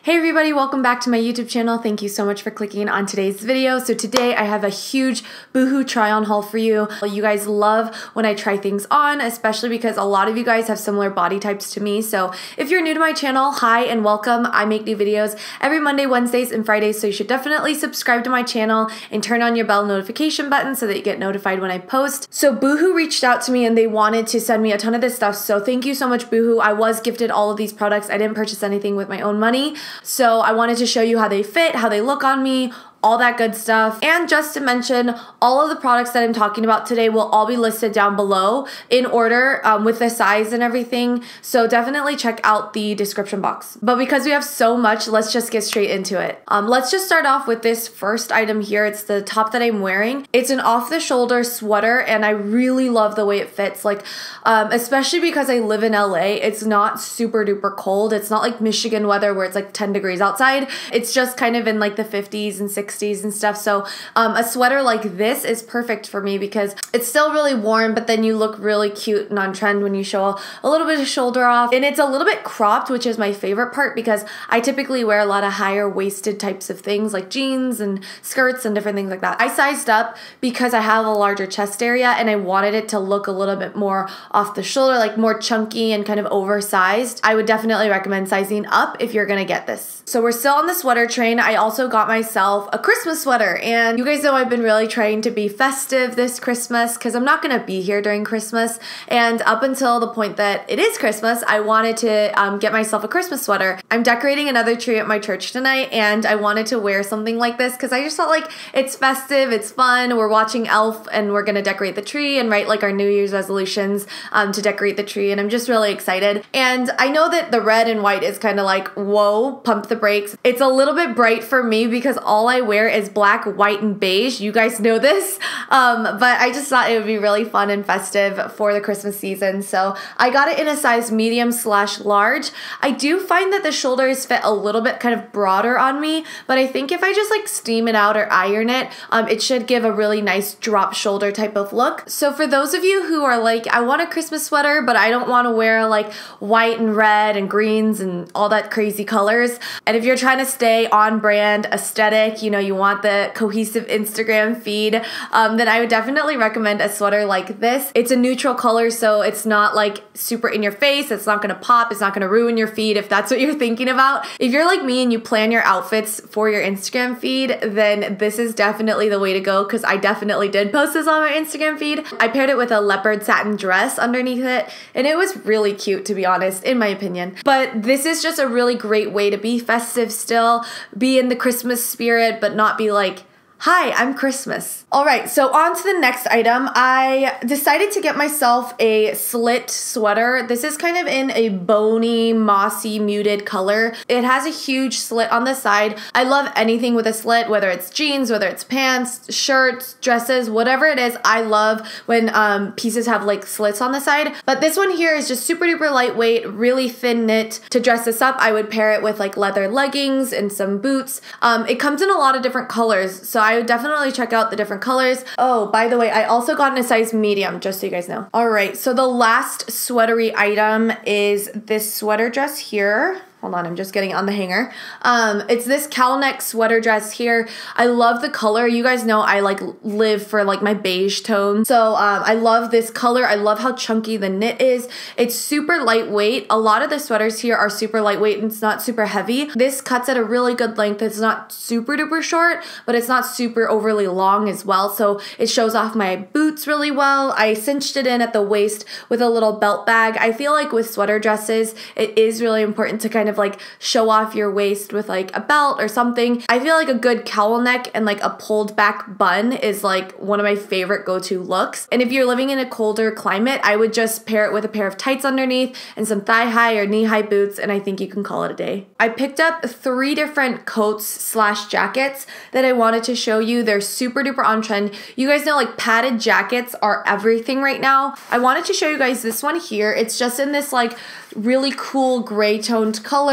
Hey everybody, welcome back to my YouTube channel. Thank you so much for clicking on today's video. So today I have a huge Boohoo try on haul for you. You guys love when I try things on, especially because a lot of you guys have similar body types to me. So if you're new to my channel, hi and welcome. I make new videos every Monday, Wednesdays, and Fridays, so you should definitely subscribe to my channel and turn on your bell notification button so that you get notified when I post. So Boohoo reached out to me and they wanted to send me a ton of this stuff. So thank you so much, Boohoo. I was gifted all of these products. I didn't purchase anything with my own money. So I wanted to show you how they fit, how they look on me, all that good stuff. And just to mention, all of the products that I'm talking about today will all be listed down below in order with the size and everything. So definitely check out the description box. But because we have so much, let's just get straight into it. Let's just start off with this first item here. It's the top that I'm wearing. It's an off-the-shoulder sweater and I really love the way it fits. Like, especially because I live in LA, it's not super duper cold. It's not like Michigan weather where it's like 10 degrees outside. It's just kind of in like the 50s and 60s and stuff. So a sweater like this is perfect for me because it's still really warm, but then you look really cute and on trend when you show a little bit of shoulder off. And it's a little bit cropped, which is my favorite part because I typically wear a lot of higher waisted types of things like jeans and skirts and different things like that. I sized up because I have a larger chest area and I wanted it to look a little bit more off the shoulder, like more chunky and kind of oversized. I would definitely recommend sizing up if you're gonna get this. So we're still on the sweater train. I also got myself a Christmas sweater, and you guys know I've been really trying to be festive this Christmas because I'm not gonna be here during Christmas, and up until the point that it is Christmas, I wanted to get myself a Christmas sweater. I'm decorating another tree at my church tonight, and I wanted to wear something like this because I just felt like it's festive, it's fun. We're watching Elf and we're gonna decorate the tree and write like our New Year's resolutions to decorate the tree, and I'm just really excited. And I know that the red and white is kind of like, whoa, pump the brakes. It's a little bit bright for me because all I wear is black, white, and beige. You guys know this, but I just thought it would be really fun and festive for the Christmas season. So I got it in a size medium/large. I do find that the shoulders fit a little bit kind of broader on me, but I think if I just like steam it out or iron it, it should give a really nice drop shoulder type of look. So for those of you who are like, I want a Christmas sweater, but I don't want to wear like white and red and greens and all that crazy colors, and if you're trying to stay on brand aesthetic, you know, you want the cohesive Instagram feed, then I would definitely recommend a sweater like this. It's a neutral color, so it's not like super in your face. It's not gonna pop. It's not gonna ruin your feed if that's what you're thinking about. If you're like me and you plan your outfits for your Instagram feed, then this is definitely the way to go because I definitely did post this on my Instagram feed. I paired it with a leopard satin dress underneath it, and it was really cute, to be honest, in my opinion. But this is just a really great way to be festive still, be in the Christmas spirit, but not be like, hi, I'm Christmas. All right, so on to the next item. I decided to get myself a slit sweater. This is kind of in a bony, mossy, muted color. It has a huge slit on the side. I love anything with a slit, whether it's jeans, whether it's pants, shirts, dresses, whatever it is. I love when pieces have like slits on the side. But this one here is just super duper lightweight, really thin knit. To dress this up, I would pair it with like leather leggings and some boots. It comes in a lot of different colors, so I would definitely check out the different colors. Oh, by the way, I also got in a size medium, just so you guys know. All right, so the last sweatery item is this sweater dress here. Hold on, I'm just getting it on the hanger. It's this cowl neck sweater dress here. I love the color. You guys know I like live for like my beige tone. So I love this color. I love how chunky the knit is. It's super lightweight. A lot of the sweaters here are super lightweight and it's not super heavy. This cuts at a really good length. It's not super duper short, but it's not super overly long as well. So it shows off my boots really well. I cinched it in at the waist with a little belt bag. I feel like with sweater dresses, it is really important to kind of like show off your waist with like a belt or something. I feel like a good cowl neck and like a pulled back bun is like one of my favorite go-to looks. And if you're living in a colder climate, I would just pair it with a pair of tights underneath and some thigh-high or knee-high boots, and I think you can call it a day. I picked up 3 different coats/jackets that I wanted to show you. They're super duper on trend. You guys know like padded jackets are everything right now. I wanted to show you guys this one here. It's just in this like really cool gray toned color.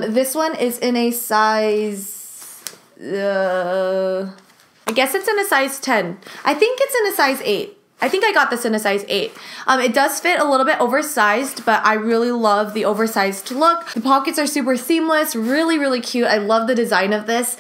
This one is in a size, I guess it's in a size 10. I think it's in a size 8. I think I got this in a size 8. It does fit a little bit oversized, but I really love the oversized look. The pockets are super seamless, really, really cute. I love the design of this.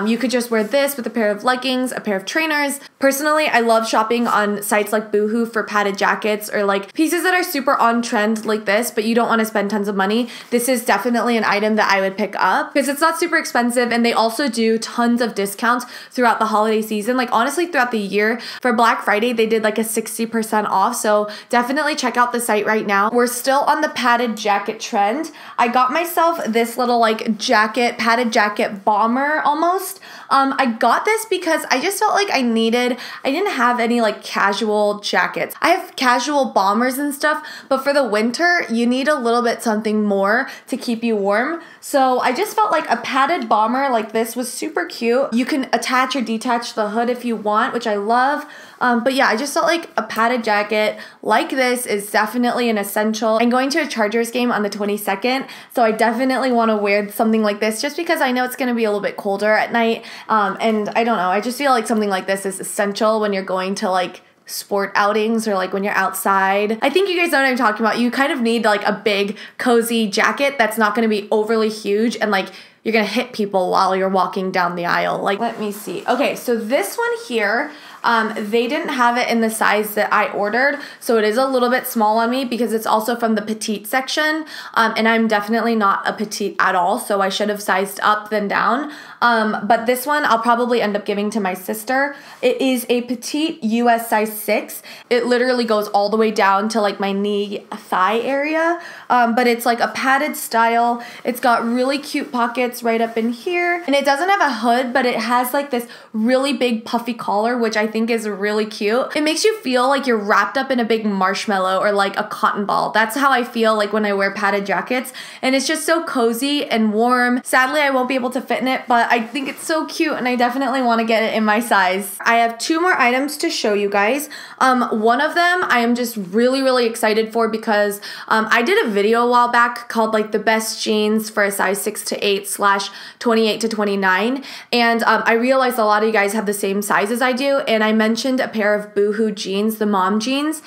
You could just wear this with a pair of leggings, a pair of trainers. Personally, I love shopping on sites like Boohoo for padded jackets or like pieces that are super on trend like this, but you don't want to spend tons of money. This is definitely an item that I would pick up because it's not super expensive, and they also do tons of discounts throughout the holiday season. Like honestly, throughout the year. For Black Friday, they did like a 60% off, so definitely check out the site right now. We're still on the padded jacket trend. I got myself this little like jacket, padded jacket bomber almost. I got this because I just felt like I didn't have any like casual jackets. I have casual bombers and stuff, but for the winter, you need a little bit something more to keep you warm. So I just felt like a padded bomber like this was super cute. You can attach or detach the hood if you want, which I love. But yeah, I just felt like a padded jacket like this is definitely an essential. I'm going to a Chargers game on the 22nd, so I definitely want to wear something like this just because I know it's going to be a little bit colder at night. And I don't know, I just feel like something like this is essential when you're going to like sport outings or like when you're outside. I think you guys know what I'm talking about. You kind of need like a big cozy jacket that's not going to be overly huge and like you're going to hit people while you're walking down the aisle. Like, let me see. Okay, so this one here, they didn't have it in the size that I ordered, so it is a little bit small on me because it's also from the petite section, and I'm definitely not a petite at all, so I should have sized up then down. But this one I'll probably end up giving to my sister. It is a petite US size 6. It literally goes all the way down to like my knee thigh area, but it's like a padded style. It's got really cute pockets right up in here, and it doesn't have a hood, but it has like this really big puffy collar, which I think is really cute. It makes you feel like you're wrapped up in a big marshmallow or like a cotton ball. That's how I feel like when I wear padded jackets, and it's just so cozy and warm. Sadly, I won't be able to fit in it, but I think it's so cute and I definitely want to get it in my size. I have 2 more items to show you guys. One of them I am just really, really excited for because I did a video a while back called like the best jeans for a size 6 to 8 / 28 to 29, and I realized a lot of you guys have the same size as I do, and I mentioned a pair of Boohoo jeans, the mom jeans.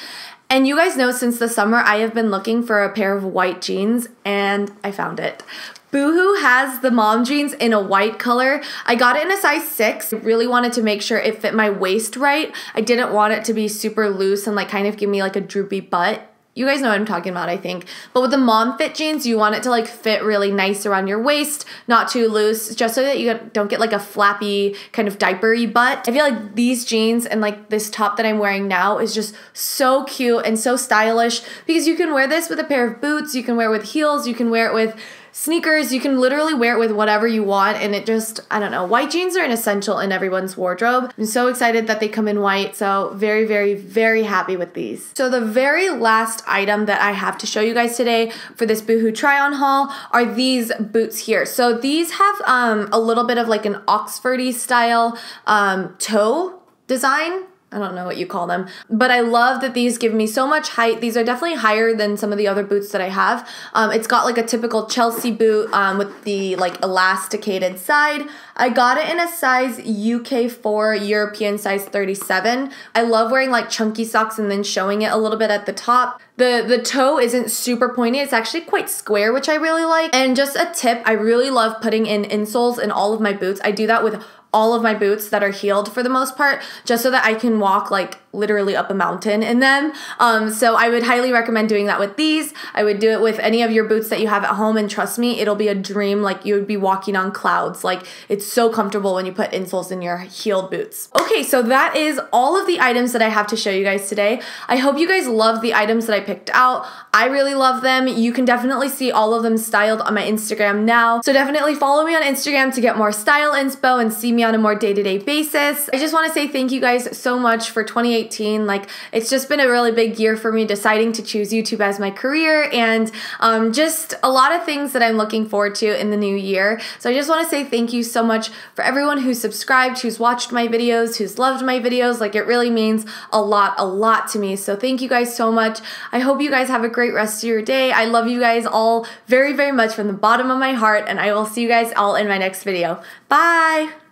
And you guys know since the summer I have been looking for a pair of white jeans, and I found it. Boohoo has the mom jeans in a white color. I got it in a size 6. I really wanted to make sure it fit my waist right. I didn't want it to be super loose and like kind of give me like a droopy butt. You guys know what I'm talking about, I think. But with the mom fit jeans, you want it to like fit really nice around your waist, not too loose, just so that you don't get like a flappy kind of diapery butt. I feel like these jeans and like this top that I'm wearing now is just so cute and so stylish because you can wear this with a pair of boots, you can wear it with heels, you can wear it with sneakers, you can literally wear it with whatever you want, and it just, I don't know, white jeans are an essential in everyone's wardrobe. I'm so excited that they come in white, so very, very, very happy with these. So the very last item that I have to show you guys today for this Boohoo try-on haul are these boots here. So these have a little bit of like an Oxford-y style toe design. I don't know what you call them, but I love that these give me so much height. These are definitely higher than some of the other boots that I have. It's got like a typical Chelsea boot with the like elasticated side. I got it in a size UK 4, European size 37. I love wearing like chunky socks and then showing it a little bit at the top. The toe isn't super pointy. It's actually quite square, which I really like. And just a tip, I really love putting in insoles in all of my boots. I do that with all of my boots that are heeled for the most part, just so that I can walk like literally up a mountain in them. So I would highly recommend doing that with these. I would do it with any of your boots that you have at home, and trust me, it'll be a dream. Like you would be walking on clouds. Like it's so comfortable when you put insoles in your heeled boots. Okay, so that is all of the items that I have to show you guys today. I hope you guys love the items that I picked out. I really love them. You can definitely see all of them styled on my Instagram now. So definitely follow me on Instagram to get more style inspo and see me on a more day-to-day basis. I just want to say thank you guys so much for 2018. Like it's just been a really big year for me deciding to choose YouTube as my career, and just a lot of things that I'm looking forward to in the new year. So I just want to say thank you so much for everyone who's subscribed, who's watched my videos, who's loved my videos. Like it really means a lot to me. So thank you guys so much. I hope you guys have a great rest of your day. I love you guys all very, very much from the bottom of my heart, and I will see you guys all in my next video. Bye!